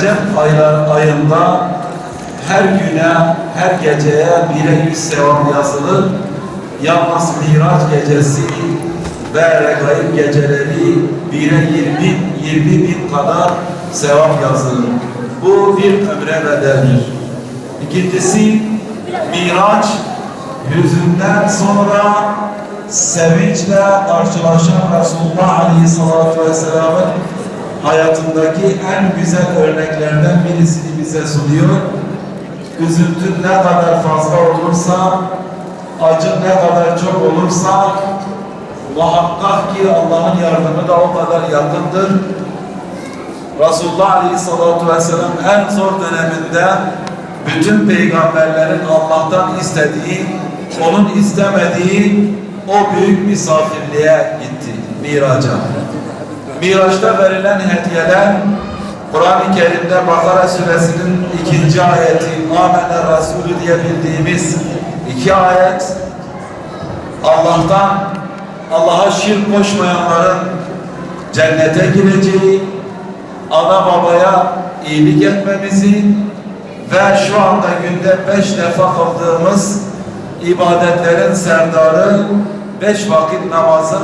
Recep ayında her güne, her geceye 1'e 100 sevap yazılır. Yalnız Miraç gecesi ve Regaib geceleri 1'e 20 bin kadar sevap yazılır. Bu bir ömre bedeldir. İkincisi, Miraç hüzünden sonra sevinçle karşılaşan Resulullah Aleyhisselatü Vesselam'ın hayatındaki en güzel örneklerden birisini bize sunuyor. Üzüntün ne kadar fazla olursa, acın ne kadar çok olursa, muhakkak ki Allah'ın yardımı da o kadar yakındır. Resulullah Aleyhisselatü Vesselam en zor döneminde bütün peygamberlerin Allah'tan istediği, onun istemediği o büyük misafirliğe gitti, Miraç'a. Miraç'ta verilen hediyeler, Kur'an-ı Kerim'de Bakara suresinin 2. ayeti, Âmene Resulü diye bildiğimiz 2 ayet, Allah'a şirk koşmayanların cennete gireceği, ana babaya iyilik etmemizi ve şu anda günde 5 defa kıldığımız ibadetlerin serdarı 5 vakit namazın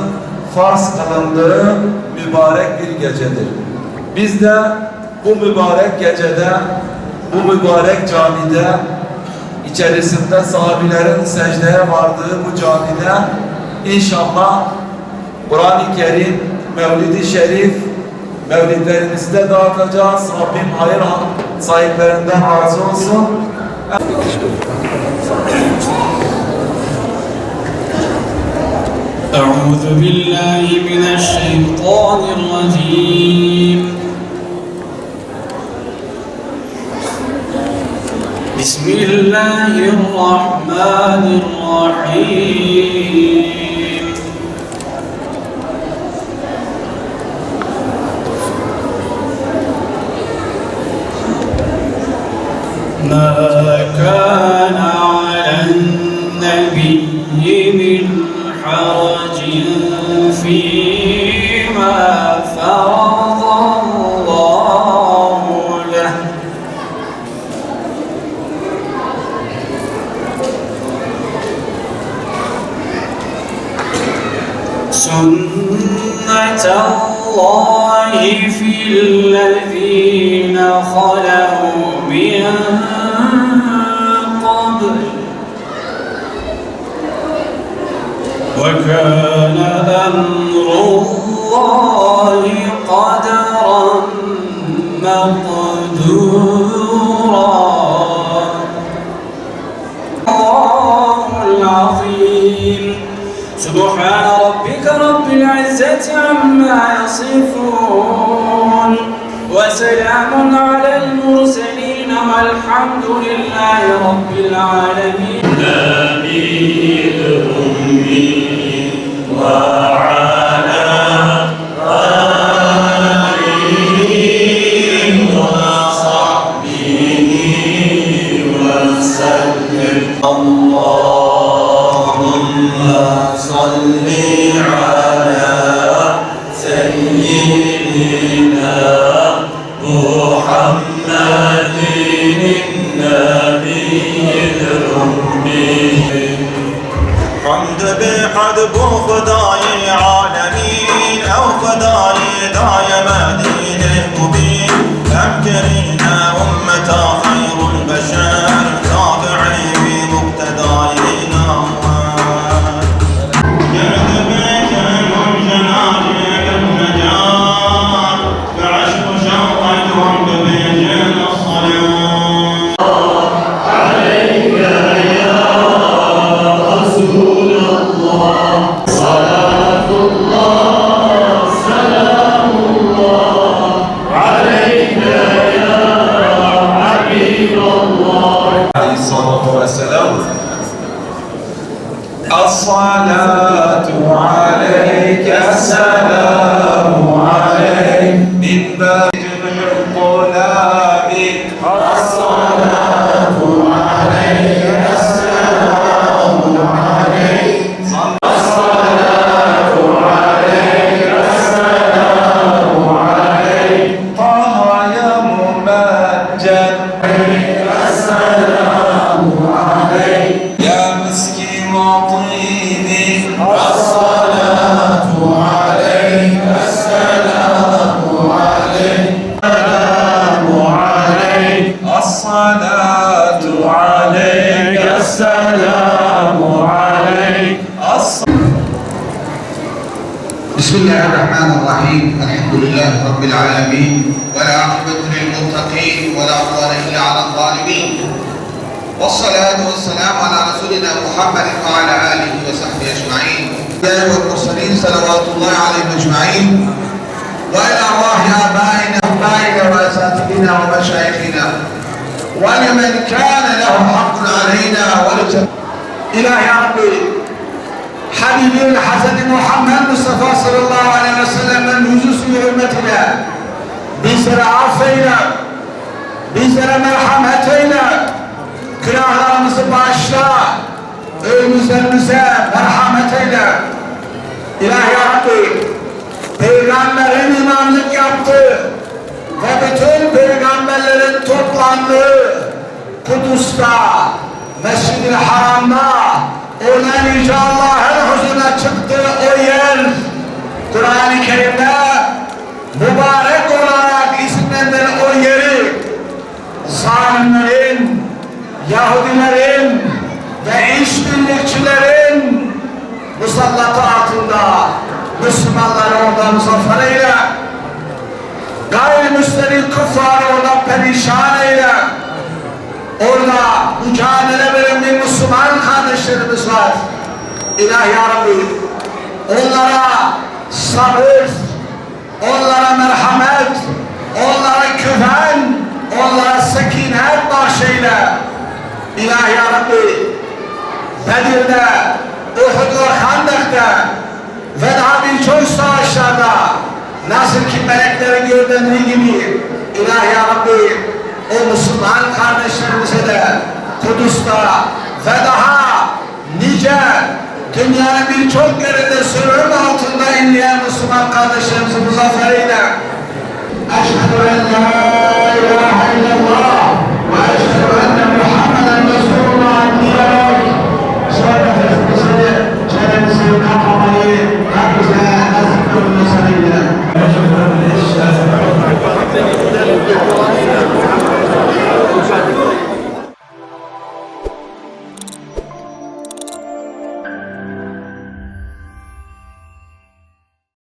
farz kılındığı mübarek bir gecedir. Biz de bu mübarek gecede, bu mübarek camide, içerisinde sahabilerin secdeye vardığı bu camide inşallah Kur'an-ı Kerim, Mevlid-i Şerif, mevlidlerimizi de dağıtacağız. Rabbim hayır sahiplerinden razı olsun. أعوذ بالله من الشيطان الرجيم بسم الله الرحمن الرحيم ما كان على النبي من حرج فيما فرض الله له سنة الله في الذين خلوا من قبل وكان أمر الله قدرا مقدورا الله العظيم سبحان ربك رب العزة عما يصفون وسلام على المرسلين والحمد لله رب العالمين نبي الأمي وعلى آله وصحبه وسلم اللهم صل على سيدنا محمد النبي الأمي حمد بحد بو خدای عالمین او خدای دای مدین مبین امکرین امتا خیر البشر تابعی بمقتداینا جرد بيتن وجناجك النجار بعشق شوقتهم ببيجن الصلاة عليك يا رسول الله صلاة الله سلام الله عليك يا حبيب الله Aleyhissalatu vesselam. As-salatu aleyke, selamu aleyk, min bâcibül gulâbi. As-salatu aleyke, selamu aleyk. As-salatu aleyke, selamu aleyk. Taha ya Muhammed. السلام عليك. بسم الله الرحمن الرحيم. الحمد لله رب العالمين والعاقبة للمتقين ولا عدوان إلا على الظالمين والصلاة والسلام على رسولنا محمد وعلى آله وصحبه أجمعين. يا أيها المرسلين صلوات الله عليهم أجمعين وإلى أرواح آبائنا وأساتذتنا ومشايخنا ولمن كان له حق علينا إلهي يا ربي حبيبي الحسن محمد مصطفى صلى الله عليه وسلم من huzusu hürmetine bizlere affeyle, bizlere merhamet eyle, günahlarımızı bağışla, ölümüzlerimize merhamet eyle. İlahi ya Rabbi, peygamberin imamlık yaptı ve bütün peygamberlerin toplandığı Kudüs'ta, Mescid-i Haram'da ona Yüce Allah'ın huzuruna çıktığı o yer, Kur'an-ı Kerim'de mübarek olarak isimlendirilen o yeri zalimlerin, Yahudilerin ve işbirlikçilerin musallatı altında Müslümanları oradan muzaffer eyle, gayrimüslimlerin küffarı oradan perişan eyle. Orada mücadele veren bir Müslüman kardeşlerimiz var. İlahi ya Rabbi, onlara sabır, onlara merhamet, onlara güven, onlara sekinet bahşeyle. İlahi ya Rabbi, Bedir'de, Uhud ve Handak'ta ve daha birçok savaşlarda nasıl ki meleklerin gördüğü gibi İlahi ya Rabbi, o Müslüman kardeşlerimize de Kudüs'ta ve daha nice dünyanın birçok yerinde sürüm altında inleyen Müslüman kardeşlerimizi muzaffer eyle. Eşhedü en la ilahe illallah